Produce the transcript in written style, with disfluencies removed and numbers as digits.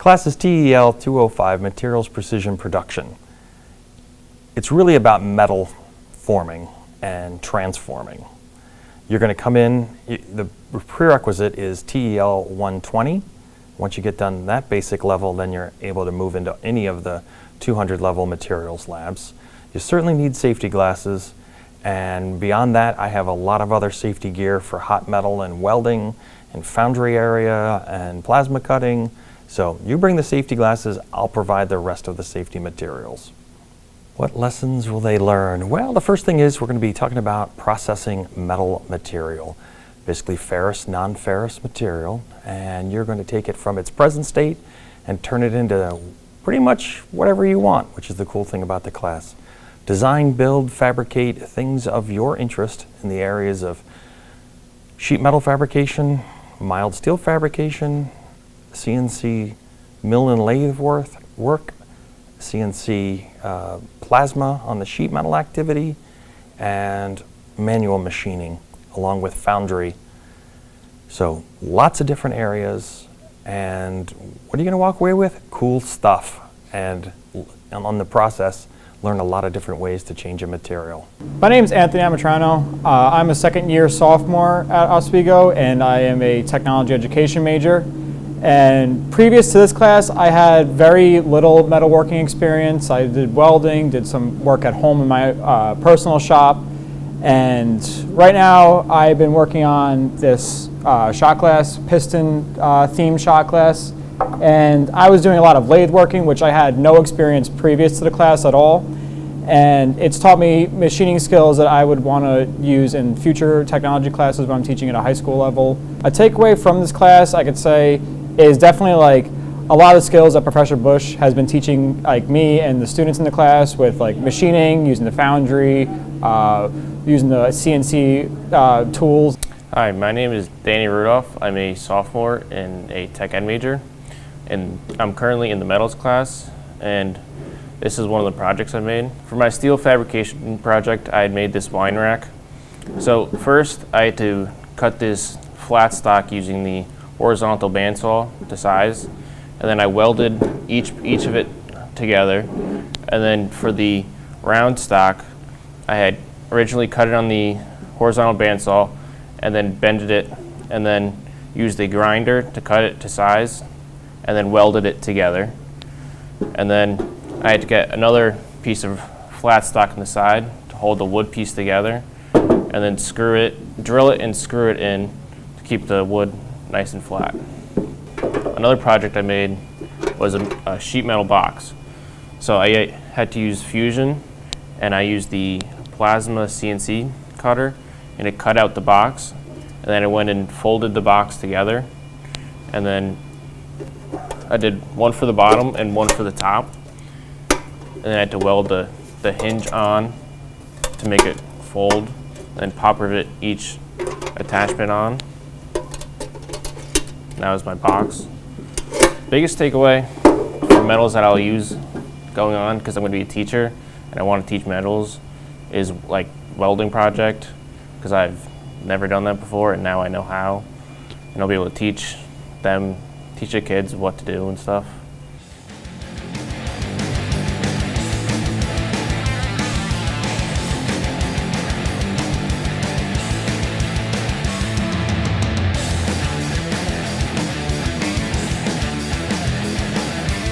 Class is TEL 205, Materials Precision Production. It's really about metal forming and transforming. You're going to come in, the prerequisite is TEL 120. Once you get done that basic level, then you're able to move into any of the 200 level materials labs. You certainly need safety glasses, and beyond that I have a lot of other safety gear for hot metal and welding and foundry area and plasma cutting. So you bring the safety glasses, I'll provide the rest of the safety materials. What lessons will they learn? Well, the first thing is we're going to be talking about processing metal material, basically ferrous, non-ferrous material, and you're going to take it from its present state and turn it into pretty much whatever you want, which is the cool thing about the class. Design, build, fabricate things of your interest in the areas of sheet metal fabrication, mild steel fabrication, CNC mill and lathe work, CNC plasma on the sheet metal activity, and manual machining along with foundry. So lots of different areas, and what are you going to walk away with? Cool stuff, and on the process learn a lot of different ways to change a material. My name is Anthony Amatrano. I'm a second-year sophomore at Oswego, and I am a technology education major. And previous to this class, I had very little metalworking experience. I did welding, did some work at home in my personal shop, and right now I've been working on this shot glass, piston themed shot glass, and I was doing a lot of lathe working, which I had no experience previous to the class at all. And it's taught me machining skills that I would want to use in future technology classes when I'm teaching at a high school level. A takeaway from this class, I could say, is definitely like a lot of skills that Professor Bush has been teaching like me and the students in the class with like machining, using the foundry, using the CNC tools. Hi, my name is Danny Rudolph. I'm a sophomore and a tech ed major, and I'm currently in the metals class, and this is one of the projects I made. For my steel fabrication project, I had made this wine rack. So first I had to cut this flat stock using the horizontal bandsaw to size, and then I welded each of it together. And then for the round stock, I had originally cut it on the horizontal bandsaw and then bended it, and then used a grinder to cut it to size, and then welded it together. And then I had to get another piece of flat stock on the side to hold the wood piece together, and then screw it, drill it and screw it in to keep the wood nice and flat. Another project I made was a sheet metal box. So I had to use fusion, and I used the plasma CNC cutter, and it cut out the box, and then I went and folded the box together, and then I did one for the bottom and one for the top, and then I had to weld the hinge on to make it fold, and then pop rivet each attachment on. That was my box. Biggest takeaway for metals that I'll use going on, because I'm going to be a teacher and I want to teach metals, is like welding project, because I've never done that before and now I know how, and I'll be able to teach the kids what to do and stuff.